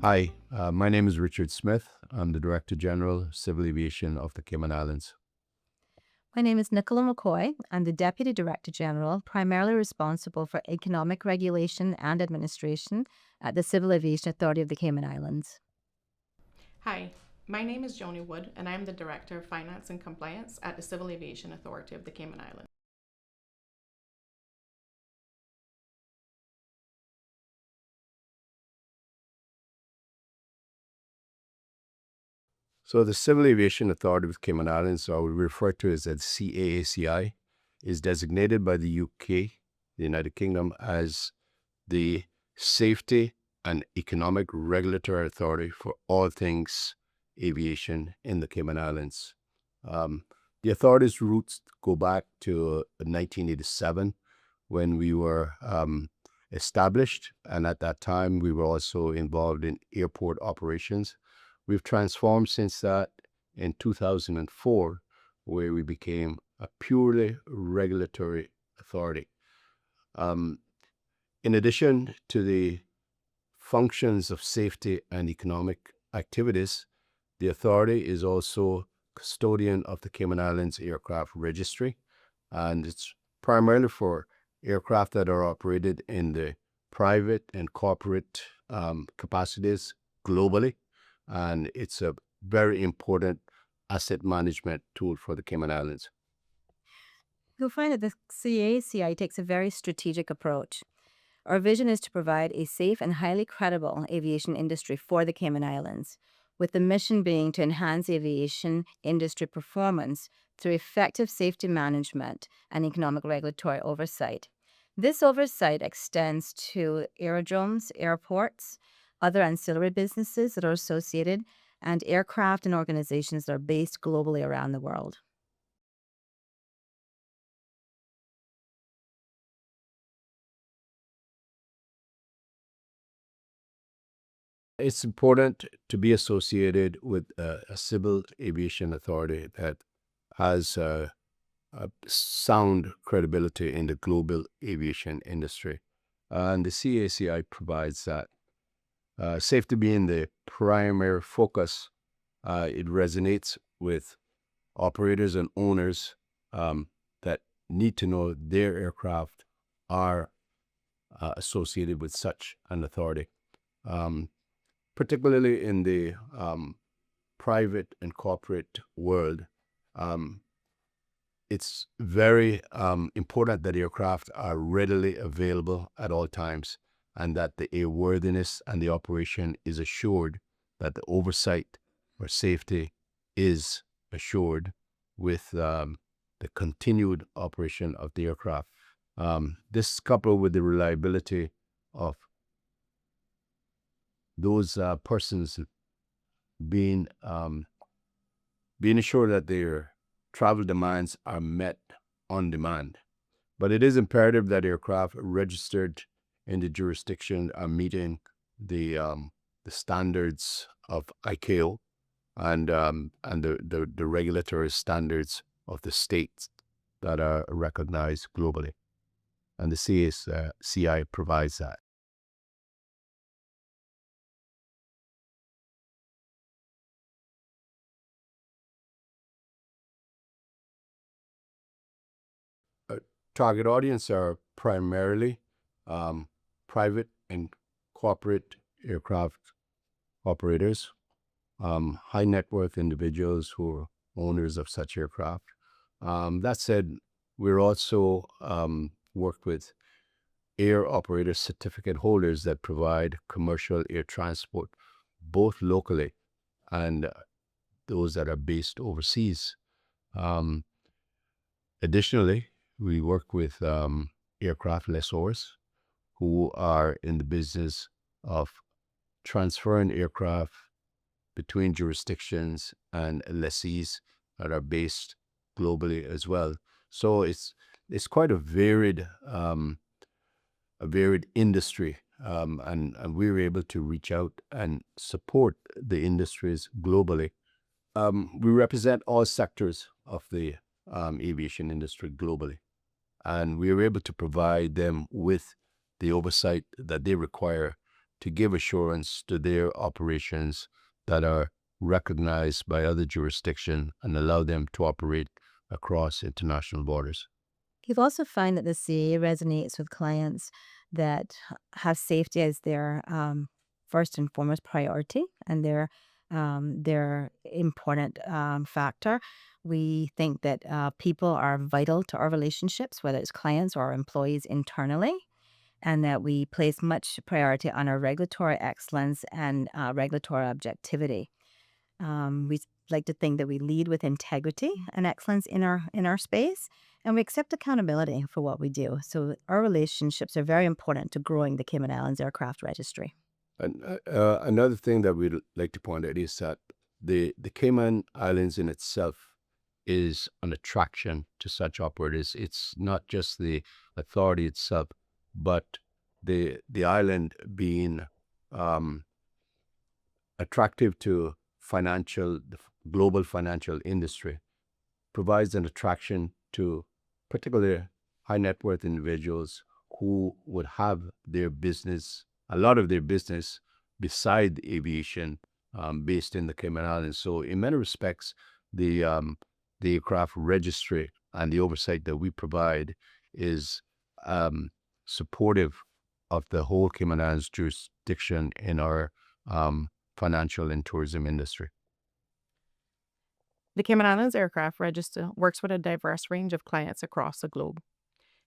Hi, my name is Richard Smith. I'm the Director General, Civil Aviation of the Cayman Islands. My name is Nicoela McCoy. I'm the Deputy Director General, primarily responsible for economic regulation and administration at the Civil Aviation Authority of the Cayman Islands. Hi, my name is Joni Wood, and I am the Director of Finance and Compliance at the Civil Aviation Authority of the Cayman Islands. So the Civil Aviation Authority of the Cayman Islands, or we refer to as CAACI, is designated by the UK, the United Kingdom, as the Safety and Economic Regulatory Authority for all things aviation in the Cayman Islands. The authority's roots go back to 1987 when we were established, and at that time we were also involved in airport operations. We've transformed since that in 2004, where we became a purely regulatory authority. In addition to the functions of safety and economic activities, the authority is also custodian of the Cayman Islands Aircraft Registry, and it's primarily for aircraft that are operated in the private and corporate capacities globally, and it's a very important asset management tool for the Cayman Islands. You'll find that the CAACI takes a very strategic approach. Our vision is to provide a safe and highly credible aviation industry for the Cayman Islands, with the mission being to enhance aviation industry performance through effective safety management and economic regulatory oversight. This oversight extends to aerodromes, airports, other ancillary businesses that are associated, and aircraft and organizations that are based globally around the world. It's important to be associated with a civil aviation authority that has a sound credibility in the global aviation industry. And the CACI provides that. Safety being the primary focus, it resonates with operators and owners that need to know their aircraft are associated with such an authority, particularly in the private and corporate world. It's very important that aircraft are readily available at all times, and that the airworthiness and the operation is assured, that the oversight or safety is assured with the continued operation of the aircraft. This coupled with the reliability of those persons being assured that their travel demands are met on demand. But it is imperative that aircraft registered in the jurisdiction are meeting the standards of ICAO and the regulatory standards of the states that are recognized globally. And the CAACI provides that. Target audience are primarily private and corporate aircraft operators, high net worth individuals who are owners of such aircraft. That said, we're also worked with air operator certificate holders that provide commercial air transport, both locally and those that are based overseas. Additionally, we work with aircraft lessors who are in the business of transferring aircraft between jurisdictions and lessees that are based globally as well. So it's quite a varied industry, and we're able to reach out and support the industries globally. We represent all sectors of the aviation industry globally, and we are able to provide them with the oversight that they require to give assurance to their operations that are recognized by other jurisdictions and allow them to operate across international borders. You've also find that the CAA resonates with clients that have safety as their first and foremost priority and their important factor. We think that people are vital to our relationships, whether it's clients or employees internally, and that we place much priority on our regulatory excellence and regulatory objectivity. We like to think that we lead with integrity and excellence in our space, and we accept accountability for what we do. So our relationships are very important to growing the Cayman Islands Aircraft Registry. And another thing that we'd like to point out is that the Cayman Islands in itself is an attraction to such operators. It's not just the authority itself, but the island being attractive to the global financial industry provides an attraction to particularly high net worth individuals who would have a lot of their business beside aviation based in the Cayman Islands. So in many respects, the aircraft registry and the oversight that we provide is supportive of the whole Cayman Islands jurisdiction in our financial and tourism industry. The Cayman Islands Aircraft Register works with a diverse range of clients across the globe,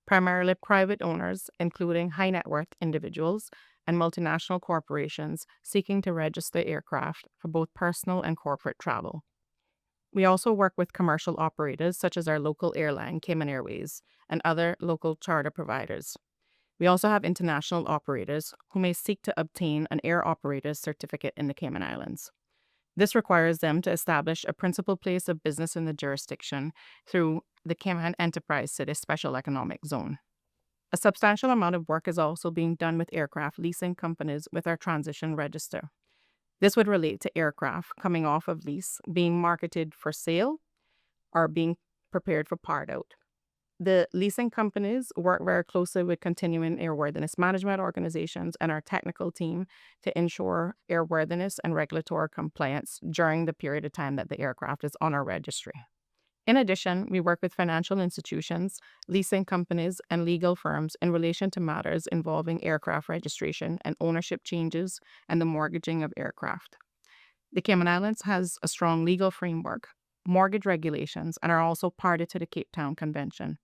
primarily private owners, including high net worth individuals and multinational corporations seeking to register aircraft for both personal and corporate travel. We also work with commercial operators such as our local airline, Cayman Airways, and other local charter providers. We also have international operators who may seek to obtain an air operator's certificate in the Cayman Islands. This requires them to establish a principal place of business in the jurisdiction through the Cayman Enterprise City Special Economic Zone. A substantial amount of work is also being done with aircraft leasing companies with our transition register. This would relate to aircraft coming off of lease, being marketed for sale, or being prepared for part out. The leasing companies work very closely with continuing airworthiness management organizations and our technical team to ensure airworthiness and regulatory compliance during the period of time that the aircraft is on our registry. In addition, we work with financial institutions, leasing companies, and legal firms in relation to matters involving aircraft registration and ownership changes and the mortgaging of aircraft. The Cayman Islands has a strong legal framework, mortgage regulations, and are also party to the Cape Town Convention.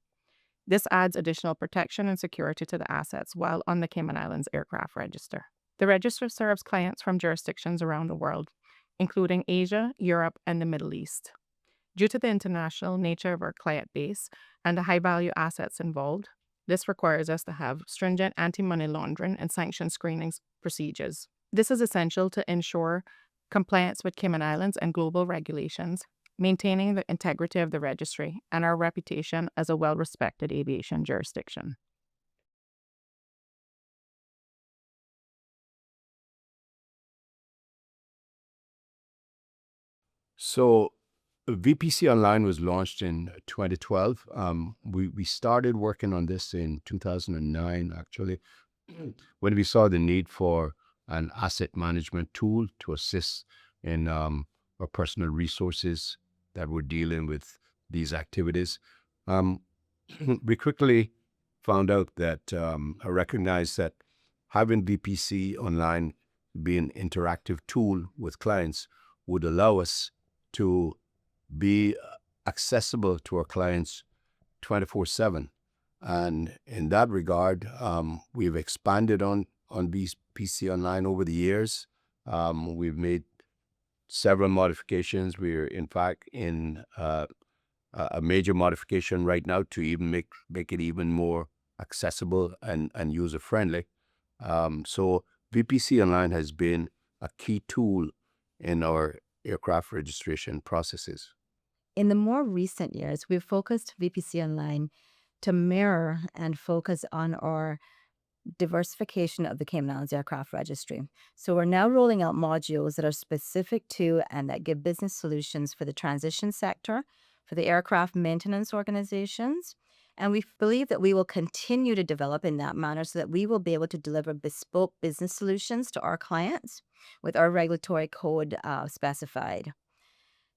This adds additional protection and security to the assets while on the Cayman Islands Aircraft Register. The register serves clients from jurisdictions around the world, including Asia, Europe, and the Middle East. Due to the international nature of our client base and the high-value assets involved, this requires us to have stringent anti-money laundering and sanction screening procedures. This is essential to ensure compliance with Cayman Islands and global regulations, maintaining the integrity of the registry and our reputation as a well-respected aviation jurisdiction. So VPC Online was launched in 2012. We started working on this in 2009, actually, when we saw the need for an asset management tool to assist in our personal resources that were dealing with these activities. We quickly found out that I recognized that having VPC Online be an interactive tool with clients would allow us to be accessible to our clients 24/7. And in that regard, we've expanded on VPC Online over the years. We've made several modifications. We're in fact in a major modification right now to even make it even more accessible and user friendly. So VPC Online has been a key tool in our aircraft registration processes. In the more recent years, we've focused VPC Online to mirror and focus on our diversification of the Cayman Islands Aircraft Registry. So we're now rolling out modules that are specific to and that give business solutions for the transition sector, for the aircraft maintenance organizations, And we believe that we will continue to develop in that manner so that we will be able to deliver bespoke business solutions to our clients with our regulatory code specified.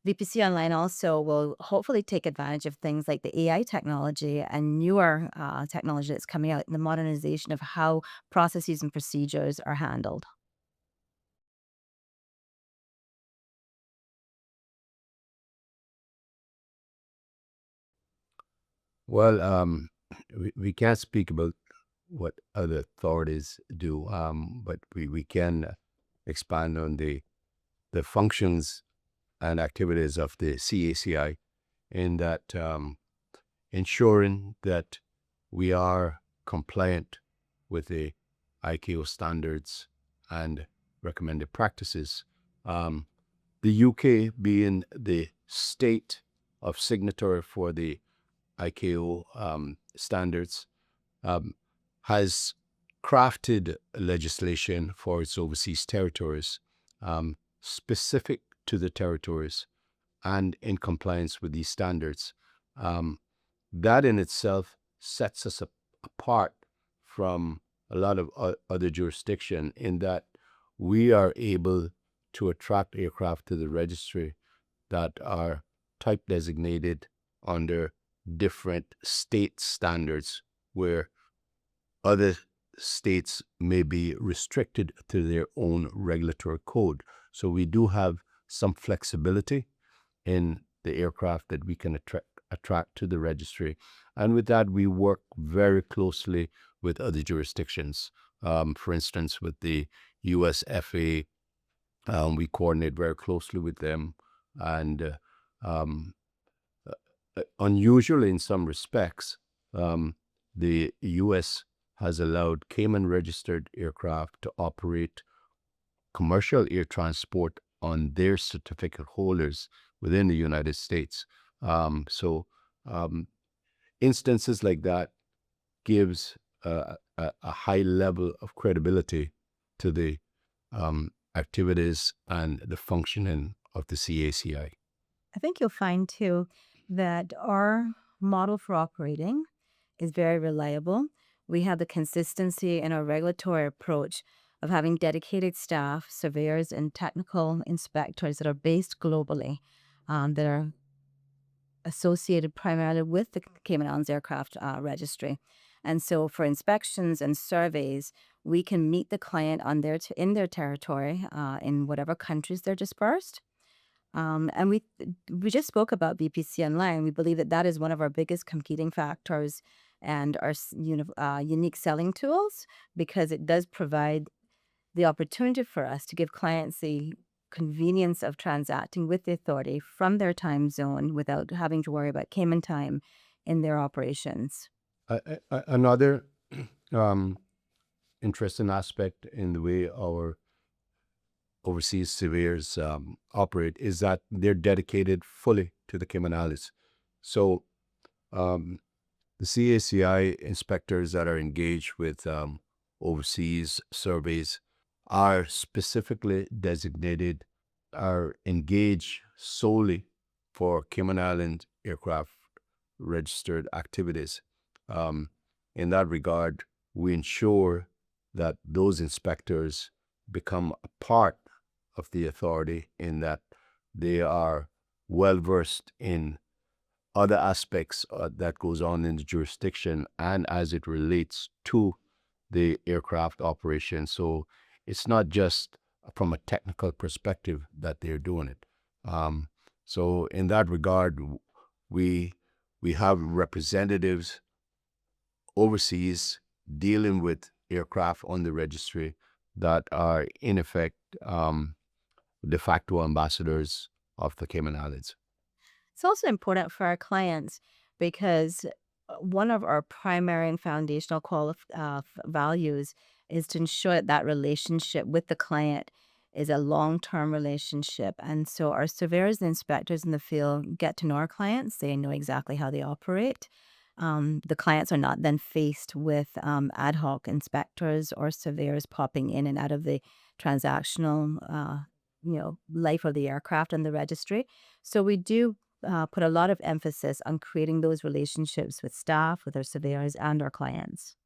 VPC Online also will hopefully take advantage of things like the AI technology and newer technology that's coming out in the modernization of how processes and procedures are handled. Well, we can't speak about what other authorities do, but we can expand on the functions and activities of the CACI in that ensuring that we are compliant with the ICAO standards and recommended practices. Um, the UK being the state of signatory for the ICAO standards, um, has crafted legislation for its overseas territories, specific to the territories and in compliance with these standards. Um, that in itself sets us apart from a lot of other jurisdiction in that we are able to attract aircraft to the registry that are type designated under different state standards, where other states may be restricted to their own regulatory code. So we do have some flexibility in the aircraft that we can attract to the registry. And with that, we work very closely with other jurisdictions. For instance, with the US FAA, we coordinate very closely with them. And um, unusual in some respects, the US has allowed Cayman registered aircraft to operate commercial air transport on their certificate holders within the United States. So instances like that gives a high level of credibility to the activities and the functioning of the CACI. I think you'll find too that our model for operating is very reliable. We have the consistency in our regulatory approach of having dedicated staff, surveyors, and technical inspectors that are based globally, that are associated primarily with the Cayman Islands Aircraft Registry. And so for inspections and surveys, we can meet the client on in their territory, in whatever countries they're dispersed. And we just spoke about VPC Online. We believe that that is one of our biggest competing factors and our unique selling tools, because it does provide the opportunity for us to give clients the convenience of transacting with the authority from their time zone without having to worry about Cayman time in their operations. Another interesting aspect in the way our overseas surveyors operate is that they're dedicated fully to the Cayman Islands. So um, the CACI inspectors that are engaged with overseas surveys are specifically designated, are engaged solely for Cayman Island aircraft registered activities. Um, in that regard, we ensure that those inspectors become a part of the authority in that they are well versed in other aspects that goes on in the jurisdiction and as it relates to the aircraft operation. So it's not just from a technical perspective that they're doing it. So in that regard, we have representatives overseas dealing with aircraft on the registry that are in effect de facto ambassadors of the Cayman Islands. It's also important for our clients because one of our primary and foundational values is to ensure that that relationship with the client is a long-term relationship. And so our surveyors and inspectors in the field get to know our clients. They know exactly how they operate. The clients are not then faced with ad hoc inspectors or surveyors popping in and out of the transactional life of the aircraft and the registry. So we do put a lot of emphasis on creating those relationships with staff, with our surveyors, and our clients.